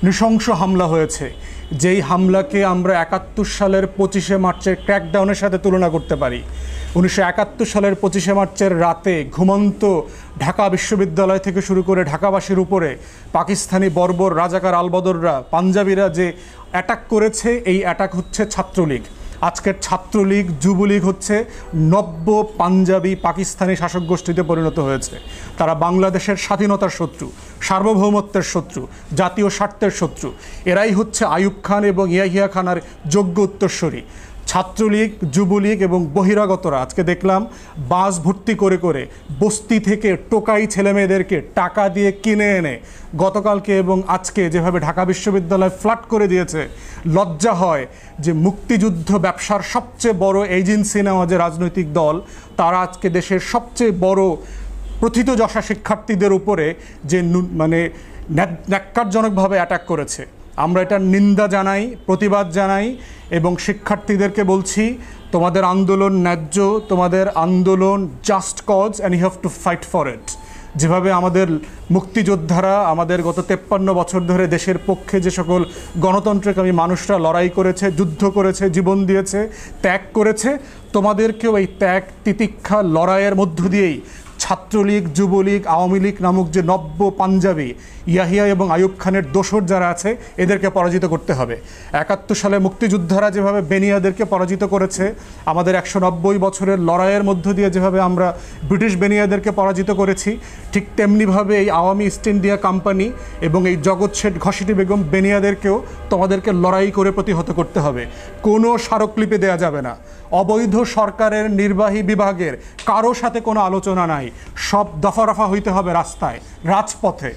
নৃশংস হামলা হয়েছে, যেই হামলাকে আমরা ৭১ সালের ২৫শে মার্চের ক্র্যাকডাউনের সাথে তুলনা করতে পারি। ১৯৭১ সালের ২৫শে মার্চের রাতে ঘুমন্ত ঢাকা বিশ্ববিদ্যালয় থেকে শুরু করে ঢাকাবাসীর উপরে পাকিস্তানি বর্বর রাজাকার আলবদররা, পাঞ্জাবিরা যে অ্যাটাক করেছে, এই অ্যাটাক হচ্ছে ছাত্রলীগ। আজকের ছাত্রলীগ, যুবলীগ হচ্ছে নব্য পাঞ্জাবি পাকিস্তানি শাসক গোষ্ঠীতে পরিণত হয়েছে। তারা বাংলাদেশের স্বাধীনতার শত্রু, সার্বভৌমত্বের শত্রু, জাতীয় স্বার্থের শত্রু। এরাই হচ্ছে আইয়ুব খান এবং ইয়াহিয়া খানের যোগ্য উত্তরসূরি। ছাত্রলীগ, যুবলীগ এবং বহিরাগতরা আজকে দেখলাম বাস ভর্তি করে করে বস্তি থেকে টোকাই ছেলেমেয়েদেরকে টাকা দিয়ে কিনে এনে গতকালকে এবং আজকে যেভাবে ঢাকা বিশ্ববিদ্যালয় ফ্লাড করে দিয়েছে, লজ্জা হয় যে মুক্তিযুদ্ধ ব্যবসার সবচেয়ে বড় এজেন্সি নেওয়া যে রাজনৈতিক দল, তারা আজকে দেশের সবচেয়ে বড় প্রথিতযশা শিক্ষার্থীদের উপরে যে ন্যাক্কারজনকভাবে অ্যাটাক করেছে। আমরা এটার নিন্দা জানাই, প্রতিবাদ জানাই এবং শিক্ষার্থীদেরকে বলছি, তোমাদের আন্দোলন ন্যায্য, তোমাদের আন্দোলন just cause and you have to fight for it. যেভাবে আমাদের মুক্তিযোদ্ধারা আমাদের গত ৫৩ বছর ধরে দেশের পক্ষে যে সকল গণতন্ত্রকামী মানুষরা লড়াই করেছে, যুদ্ধ করেছে, জীবন দিয়েছে, ত্যাগ করেছে, তোমাদেরকেও এই ত্যাগ, তিতিক্ষা, লড়াইয়ের মধ্য দিয়েই ছাত্রলীগ, যুবলীগ, আওয়ামী লীগ নামক যে নব্য পাঞ্জাবি ইয়াহিয়া এবং আইয়ুব খানের দোসর যারা আছে, এদেরকে পরাজিত করতে হবে। ৭১ সালে মুক্তিযোদ্ধারা যেভাবে বেনিয়াদেরকে পরাজিত করেছে, আমাদের ১৯০ বছরের লড়াইয়ের মধ্য দিয়ে যেভাবে আমরা ব্রিটিশ বেনিয়াদেরকে পরাজিত করেছি, ঠিক তেমনিভাবে এই আওয়ামী ইস্ট ইন্ডিয়া কোম্পানি এবং এই জগৎ শেঠ ঘসিটি বেগম বেনিয়াদেরকেও তোমাদেরকে লড়াই করে প্রতিহত করতে হবে। কোনো স্মারকলিপি দেওয়া যাবে না। অবৈধ সরকারের নির্বাহী বিভাগের কারো সাথে কোনো আলোচনা নাই। সব দফা রফা হইতে হবে রাস্তায়, রাজপথে।